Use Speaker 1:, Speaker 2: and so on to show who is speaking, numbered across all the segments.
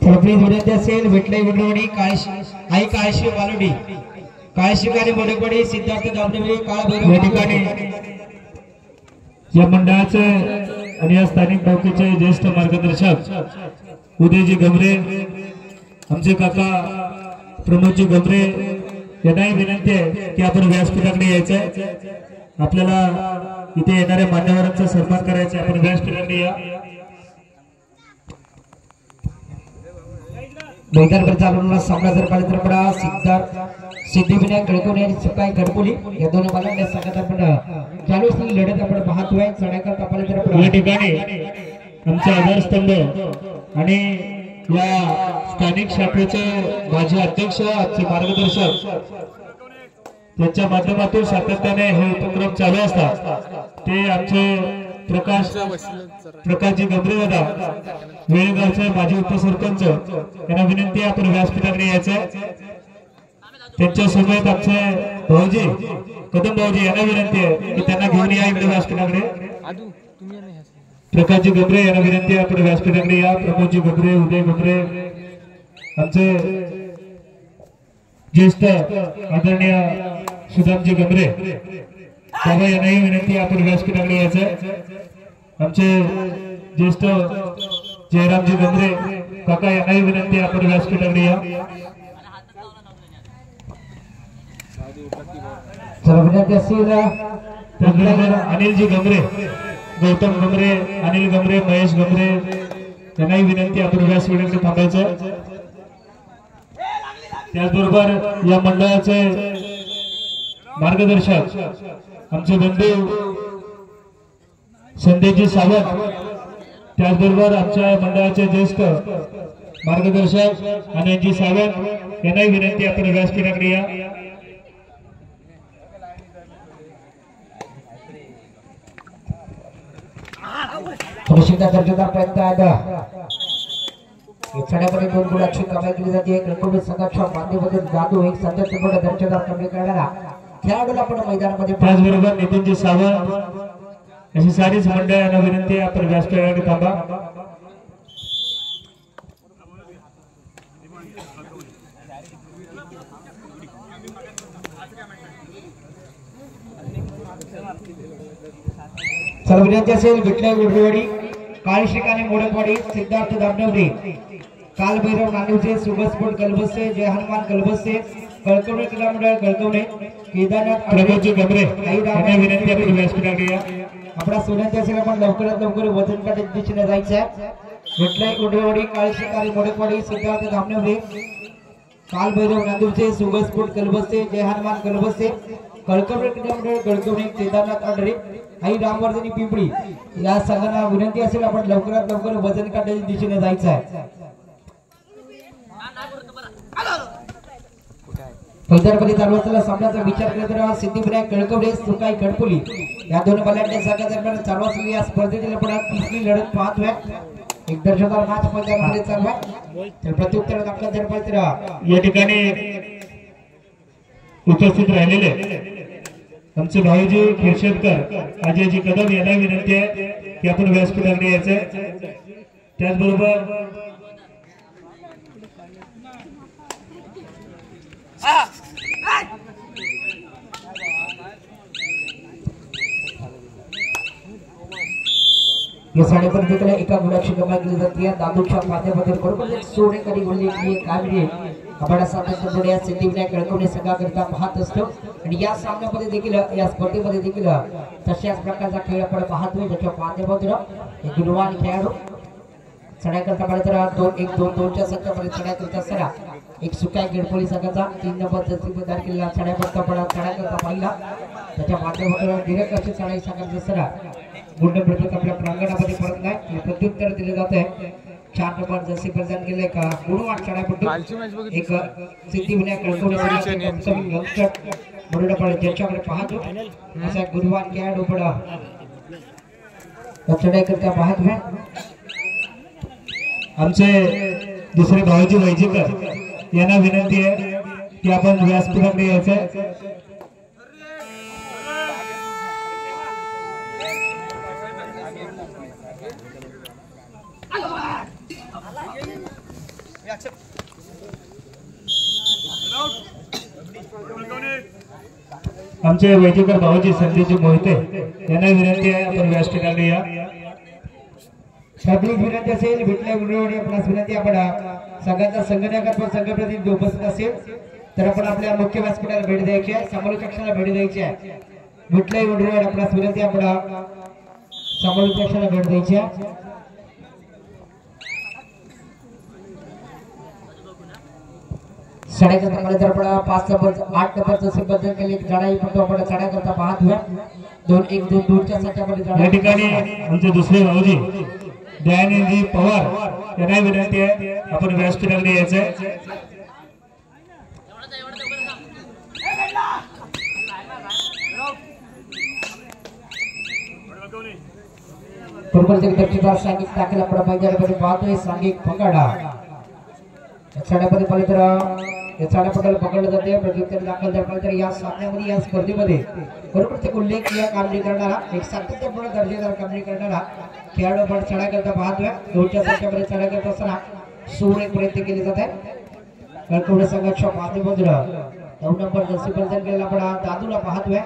Speaker 1: आपली विनंती असेल विठलाई विठलवाडी काळशी आई काळशी बालुडी काळशीकारी मोडेपडी सिद्धार्थ दामदेवी काळ भैरव या ठिकाणी
Speaker 2: या मंडळाचे आणि या स्थानिक नौकेचे ज्येष्ठ मार्गदर्शक उदयजी गमरे आमचे काका प्रमोदजी गमरे यांनाही विनंती आहे की आपण व्यासपीठाकडे यायचंय आपल्याला इथे येणाऱ्या मान्यवरांचा सन्मान करायचा आपण व्यासपीठाकडे या
Speaker 1: मैदान चालवणारा सामना जर पाहिजे तर पडा सिद्धिविनायक गळकोणी आणि सुकाई गडपुली या दोन बालांच्या संघात आपण चालू असलेली लढत आपण पाहतोय चढाईकर पाहिजे तर
Speaker 2: या ठिकाणी आमचे आधारस्तंभ आणि या स्थानिक शाखेचे माजी अध्यक्ष आमचे मार्गदर्शक त्यांच्या माध्यमातून सातत्याने हे उपक्रम चालू असतात ते आमचे प्रकाशजी गमरे दादा वेळगावचे माजी उपसरपंच यांना विनंती आहे आपण व्यासपीठाकडे यायचं त्यांच्या समेत आमचे भाऊजी कदम भाऊजी यांना विनंती आहे की त्यांना घेऊन या इकडे व्यासपीठाकडे प्रकाशजी गमरे यांना विनंती आहे आपण व्यासपीठाकडे या प्रमोदजी गमरे उदय गमरे आमचे ज्येष्ठ आदरणीय सुदामजी गमरे बाबा यांनाही विनंती आहे आपण व्यासपीठाकडे यायचं आमचे ज्येष्ठ जयरामजी गमरे काका यांनाही विनंती आहे आपण व्यासपीठाकडे या अनिलजी गमरे गौतम गमरे अनिल गमरे महेश गमरे यांनाही विनंती आपण व्यासपीठाकडे थांबायचं त्याचबरोबर या मंडळाचे मार्गदर्शक आमचे बंधू संदेशजी सावंत त्याचबरोबर आमच्या मंडळाचे ज्येष्ठ मार्गदर्शक अनिलजी सावंत यांनाही विनंती आपण व्यासपीठाकडे या
Speaker 1: दर्जेदार प्रयत्न आहे चढ्यामध्ये दोन गुणाची कमाई केली जाते गणपती संघाच्या माध्यमातून जादू एक संघर्षपूर्ण दर्जेदार कमी करणारा खेळाडूला आपण मैदानामध्ये
Speaker 2: त्याचबरोबर नितीनजी सावंत अशी सारीच मंडळांना विनंती आहे आपण व्यासपीठाकडे थांबा
Speaker 1: सर्व विनंती असेल विठलाई विठलवाडी काळशिकाने मोडकवाडी सिद्धार्थ दामदेवी काल भैरव नांदेवचे सुगस्फोट कलबसे जय हनुमान कलबसे कळकवणे क्रीडा मंडळ कळकवणे केदारनाथ
Speaker 2: प्रमोदजी गमरे यांना विनंती आहे व्यासपीठाकडे या
Speaker 1: आपला विनंती असेल आपण लवकरात लवकर वजन काढण्याच्या दिशेने जायचं आहे विठलाई विठलवाडी काळशिकाने मोडकवाडी सिद्धार्थ दामदेवी काल भैरव नांदेवचे सुगस्फोट कलबसे जय हनुमान कलबसे कळकवणे क्रीडा मंडळ कळकवणे केदारनाथ आडरे आई रामवर्धनी पिंपळी या संघांना विनंती असेल आपण लवकरात लवकर वजन काढण्याच्या दिशेने जायचं आहे मैदानामध्ये चालू असलेला सामन्याचा विचार केला तर सिद्धिविनायक कळकवडे सुकाई गडपुली या दोन बलाढ्य संघादरम्यान चालू असलेली या स्पर्धेतील आपण तिसरी लढत पाहतोय एक दर्जेदार मॅच मैदानामध्ये चालू आहे तर प्रत्युत्तर आपल्या झडपायचं
Speaker 2: या ठिकाणी उपस्थित राहिलेले आमचे भाऊजी खिरशेदकर अजयजी कदम यांना विनंती आहे की आपण व्यासपीठाकडे यायचं त्याचबरोबर
Speaker 1: या साडेपर्यंत एका गुणाची कमाई केली जाते दादूच्या माध्यमातून बरोबर एक सोनेकरी गोलली कामगिरी आपण सातत्याने सिद्धिविनायक कळकवणे संघाकरिता पाहत असतो आणि या सामन्यामध्ये देखील या स्पर्धेमध्ये देखील तशाच प्रकारचा खेळ आपण पाहतोय ज्याच्या माध्यमातून एक गुणवान खेळाडू चढाई करता पाहिजे तर 2-2-2च्या संख्यामध्ये चढाई करत असताना एक सुकाई गडपोली संघाचा 3 नंबर जर्सीदार केलेला चढाई करता पाहिला त्याच्या माध्यमातून डिरेक्ट अशी चढाई सांगत असताना गुंड प्रत्येक आपल्या प्रांगणामध्ये परत नाही प्रत्युत्तर दिले जात आहे 4 नंबर जर्सी प्रदान केले का गुणवान चढाईपटू एक सिद्धिविनायक कळकवणे म्हणून आपण ज्याच्याकडे पाहतो असा गुणवान खेळाडू पडा चढाई करता पाहत आहे
Speaker 2: आमचे दुसरे भाऊजी वैजीकर यांना विनंती आहे की आपण व्यासपीठाकडे यायचंय. आमचे वैद्यकर भाऊजी संदेश मोहिते यांना विनंती आहे आपण व्यासपीठाकडे या.
Speaker 1: सगळी विनंती असेल भेटल्या गुरुवारी आपणास विनंती आपण सगळ्यांचा संघटनात्मक संघ प्रतिनिधी उपस्थित असेल तर आपण आपल्या मुख्य व्यासपीठाला भेट द्यायची आहे, समालोचकाला भेट द्यायची आहे. भेटल्या गुरुवारी आपणास विनंती आपण समालोचकाला भेट द्यायची आहे. चढाई करता तर आपण 5 नंबर 8 नंबरचं सिंबल केले चढाई पण आपण चढाई करता पाहत हुआ 2-1-2 च्या सट्ट्यामध्ये
Speaker 2: या ठिकाणी आमचे दुसरे भाऊजी दयानंदजी पवार यांना विनंती आहे आपण व्यासपीठाकडे यायचंय.
Speaker 1: बरोबर दक्षिणदार सांगिक टाकेला आपण मैदानामध्ये पाहतोय. सांगिक फकाडा चढ्यामध्ये पाहिलं तर या चढ्यापटाला पकडलं जाते. प्रत्युत्तर दाखल झालं तर या सामन्यामध्ये या स्पर्धेमध्ये बरोबर ते उल्लेखनीय कामगिरी करणारा एक सातत्यपूर्ण दर्जेदार कामगिरी करणारा खेळाडू आपण चढाई करता पाहतोय. 2च्या सट्ट्यामध्ये चढाई करत असताना सूर एक प्रयत्न केले जात आहे. कळकवडे संघाच्या माध्यमातून 9 नंबर जर्सी परिधान केलेला आपण दादूला पाहतोय.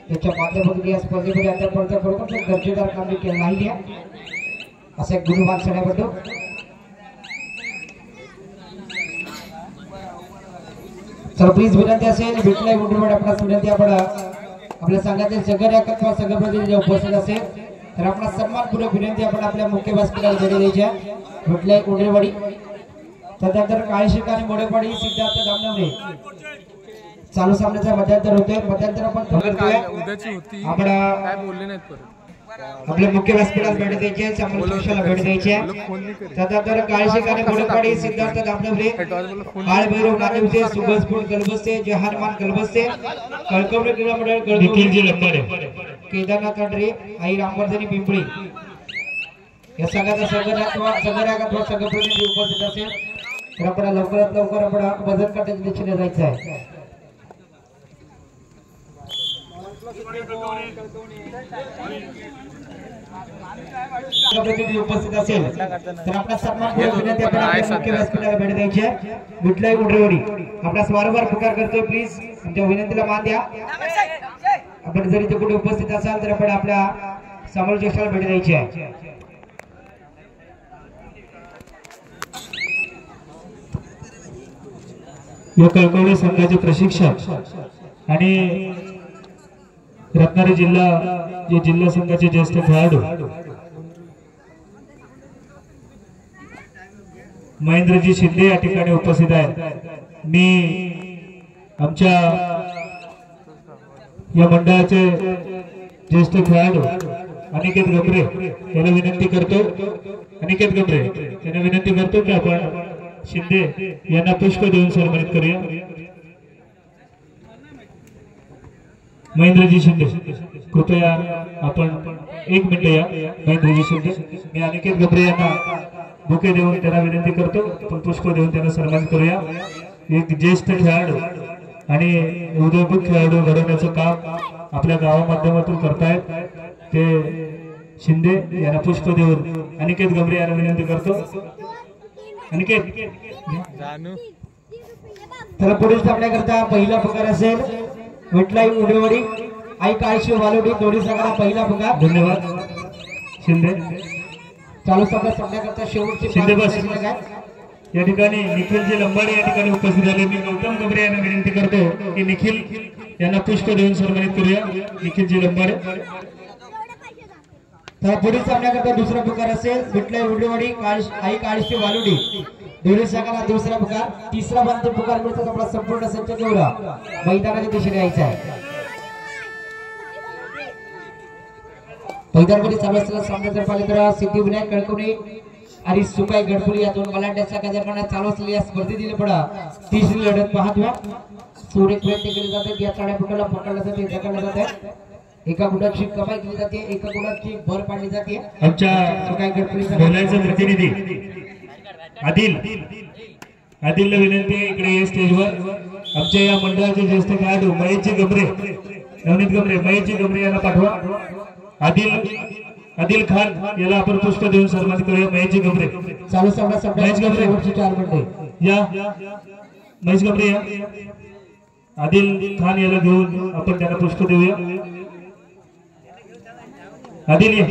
Speaker 1: त्याच्या माध्यमातून या स्पर्धेमध्ये आतापर्यंत बरोबर दर्जेदार कामगिरी केली नाही आहे असा एक गुणवान चढाईपटू. तर प्लीज विनंती असेल भेटलाय गुरुवार आपणास विनंती आपण आपल्या संघाचे संघटक संघ प्रतिनिधी उपस्थित असेल तर आपला सन्मानपूर्वक विनंती आपण आपल्या मुख्य व्यासपीठाला भेट द्यायची आहे. भेटलाय गुरुवारी त्यानंतर काळीशिका आणि मोडेपाडी सिद्धार्थ दामनवरे चालू सामन्याचा मध्यांतर होतोय. मध्यांतर आपण आपण
Speaker 3: काय बोलले नाहीत परत.
Speaker 1: आपल्या मुख्य व्यासपीठाला भेट द्यायची आहे, समालोचकाला भेट द्यायची आहे. त्यानंतर काळीशिका आणि मोडेपाडी सिद्धार्थ दामनवरे काळभैरव नागवसे सुगसपूर गलबसे जहानमान गलबसे कळकवडे क्रीडा मंडळ
Speaker 2: निखिलजी लंबाडे
Speaker 1: केदारनाथ रे आई रामवर्धनी पिंपळी या संघाचा संघटक संघ प्रतिनिधी उपस्थित असेल तर आपण लवकरात लवकर आपण वजन काट्याच्या दिशेने जायचं आहे. प्रतिनिधी उपस्थित असेल तर आपला सन्मानपूर्वक विनंती आपण आपल्या मुख्य व्यासपीठाला भेट द्यायची आहे. विठलाई उडरेवाडी आपल्यास वारंवार पुकार करतोय. प्लीज तुमच्या विनंतीला मान द्या. आपण जर इथे कुठे उपस्थित असाल तर आपण आपल्या समालोचकाला भेट द्यायची आहे.
Speaker 2: या कळकवडे संघाचे प्रशिक्षक आणि रत्नागिरी जिल्हा संघाचे ज्येष्ठ खेळाडू महेंद्रजी शिंदे या ठिकाणी उपस्थित आहेत. मी आमच्या या मंडळाचे ज्येष्ठ खेळाडू अनिकेत गमरे यांना विनंती करतो. अनिकेत गमरे यांना विनंती करतो की आपण शिंदे यांना पुष्प देऊन सन्मानित करूया. महेंद्रजी शिंदे कृपया आपण 1 मिनिट या. महेंद्रजी शिंदे मी अनिकेत गमरे यांना बुके देऊन त्यांना विनंती करतो आपण पुष्प देऊन त्यांना सन्मानित करूया. एक ज्येष्ठ खेळाडू आणि उदयोन्मुख खेळाडू घडवण्याचं काम आपल्या गावामाध्यमातून करतायत ते शिंदे यांना पुष्प देऊन अनिकेत गमरे यांना विनंती करतो. अनिकेत
Speaker 1: तर पुढील सामन्याकरता पहिला पुकार असेल विठलाई उडरेवाडी आई काळशी वालोडी दोन्ही संघाला पहिला पुकार.
Speaker 2: धन्यवाद शिंदे.
Speaker 1: चालू सामन्याकरता शेवटची
Speaker 2: शिंदे बस या ठिकाणी निखिलजी लंबाडे या ठिकाणी उपस्थित झाले. मी गौतम गमरे यांना विनंती करतो की निखिल यांना पुष्प देऊन सन्मानित करूया. निखिलजी लंबाडे.
Speaker 1: तर पुढील सामन्याकरता दुसरा पुकार असेल विठलाई उडरेवाडी आई काळशी वालोडी दोन्ही संघाला दुसरा पुकार. तिसरा अंतिम पुकार मिळतात आपला संपूर्ण संच जेवढा मैदानाच्या दिशेने यायचा आहे. मैदानामध्ये चालू असलेला सामना जर पाहिलं तर सिद्धिविनायक कळकवणे आणि सुकाई गडपुरी या दोन मलांड्याच्या दरम्यान चालू असलेल्या स्पर्धेतील पडा तिसरी लढत पाहतोय. सूर्य प्रयत्न केले जातात या चढ्यापुटाला पकडलं जाते ढकललं जात आहे. एका गुणाची कमाई केली जाते एका गुणाची भर पाडली जाते.
Speaker 2: आमच्या
Speaker 1: सुकाई गडपुरीचा
Speaker 2: बोलायचं प्रतिनिधी आदिल आदिलला विनंती आहे इकडे ये स्टेजवर. आमच्या या मंडळाचे ज्येष्ठ खेळाडू महेशजी गमरे, नवनीत गमरे, महेशजी गमरे यांना पाठवा. आदिल खान याला आपण पुष्प देऊन सन्मानित करूया. महेशजी गमरे
Speaker 1: चालू सामना
Speaker 2: महेश गमरे
Speaker 1: 4 मिनिटे
Speaker 2: या. महेश गमरे या. आदिल खान याला घेऊन आपण त्यांना पुष्प देऊया. आदिल ये.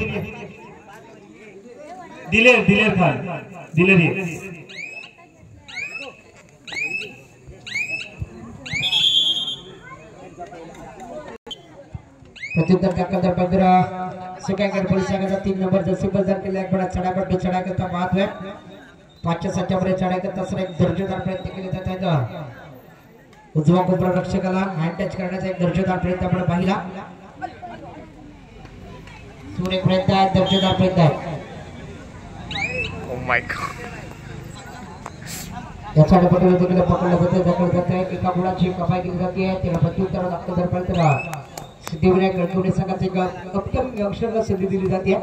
Speaker 2: दिलेर खान दिलेर ये.
Speaker 1: प्रत्युत्तर टक्कर पंधरा सेकंड गडपडी संघाचा 3 नंबर जर्सी बदल केला. एक बडा चढा करता पाहत आहे. 5च्या 7च्या वर चढा करता सर एक दर्जेदार प्रयत्न केले जात आहेत. उजवा कोपरा रक्षकाला हँड टच करण्याचा एक दर्जेदार प्रयत्न आपण पाहिला. सुरेख प्रयत्न आहे, दर्जेदार प्रयत्न आहे. याच्या डबल देखील पकडलं जाते, दखल जाते. एका गुणाची कमाई केली जाते. त्याला प्रत्युत्तर दाखल प्रयत्न सिद्धिविनायक गडकवणे संघाचे अपकमिंग यंगस्टरला संधी दिली जाते.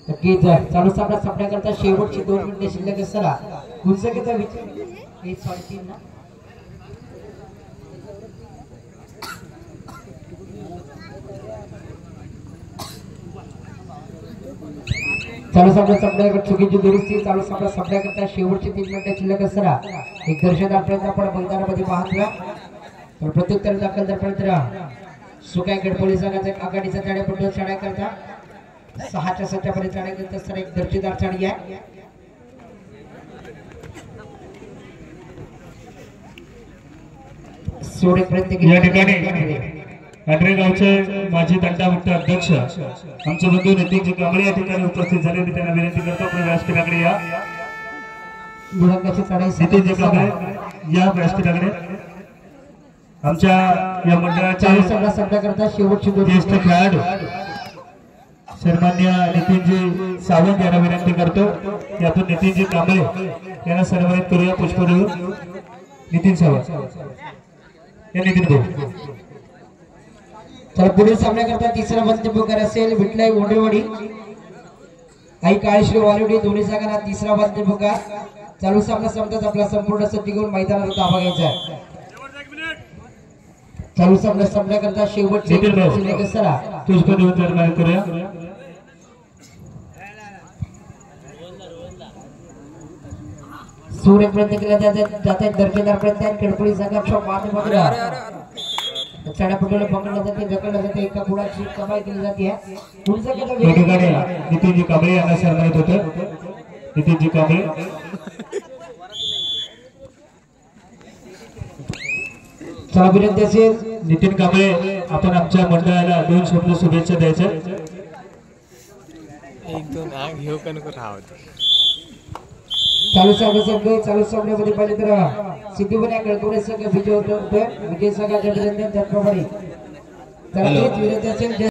Speaker 1: नक्कीच चालू सामना संपण्याकरता शेवटची 2 मिनिटे शिल्लक असताना गुंजकेचा विचार 3.5 ना चालू सामना संपण्याकरता चुकीची दुरुस्ती. चालू सामना संपण्याकरता शेवटची 3 मिनिटे शिल्लक असताना एक दर्शनदार प्रयत्न आपण मैदानामध्ये पाहतोय. तर प्रत्युत्तर दाखल प्रयत्न सुकाय गडपोली संघाचा आघाडीचा चढापट्टू चढाई करता 6च्या 7च्या पर्यंत चढाई करता सर एक दर्जेदार चढाई आहे. सोडे प्रयत्न केले.
Speaker 2: या ठिकाणी आडरेगावचे माजी तंटामुक्त अध्यक्ष आमचे बंधू नितीनजी कांबळे या ठिकाणी उपस्थित झाले. मी त्यांना विनंती करतो आपण व्यासपीठाकडे या.
Speaker 1: निरंगाची चढाई
Speaker 2: नितीनजी कांबळे या व्यासपीठाकडे. आमच्या या मंडळाच्या
Speaker 1: करता शेवटची
Speaker 2: ज्येष्ठ खेळाडू सन्मान्य नितीनजी सावंत यांना विनंती करतो की आपण नितीनजी कांबळे यांना सन्मानित करूया पुष्प देऊन. नितीन सावंत या. नितीन भाऊ.
Speaker 1: तर पुढील सामन्याकरता तिसरा मंतव्यकार असेल विठलाई ओंडेवाडी आई काळेश्री वालुडी दोन्ही संघांना तिसरा मंतव्यकार. चालू सामना संपताच आपला संपूर्ण सज्ज घेऊन मैदानावर ताबा घ्यायचा आहे. चालू सामना संपण्याकरता शेवटचे
Speaker 2: पुष्प देऊन सन्मानित करूया.
Speaker 1: सूर्य प्रयत्न केला जाते दर्जेदार प्रयत्न गडपोली संघाच्या माध्यमातून चढापटूला पकडलं जाते, ढकललं जाते. एका गुणाची कमाई केली जाते.
Speaker 2: नितीनजी कांबळे यांना सन्मानित होतं. नितीनजी कांबळे.
Speaker 1: चला विनंती असेल
Speaker 2: नितीन कांबळे आपण आमच्या मंडळाला 2 शब्द शुभेच्छा द्यायच्या.
Speaker 1: चालू सामन्यामध्ये पाहिले तर सिद्धिविनायक गडकवणे संघ विजय होतोय. विजय संघाच्या त्याचप्रमाणे तर विनंती असेल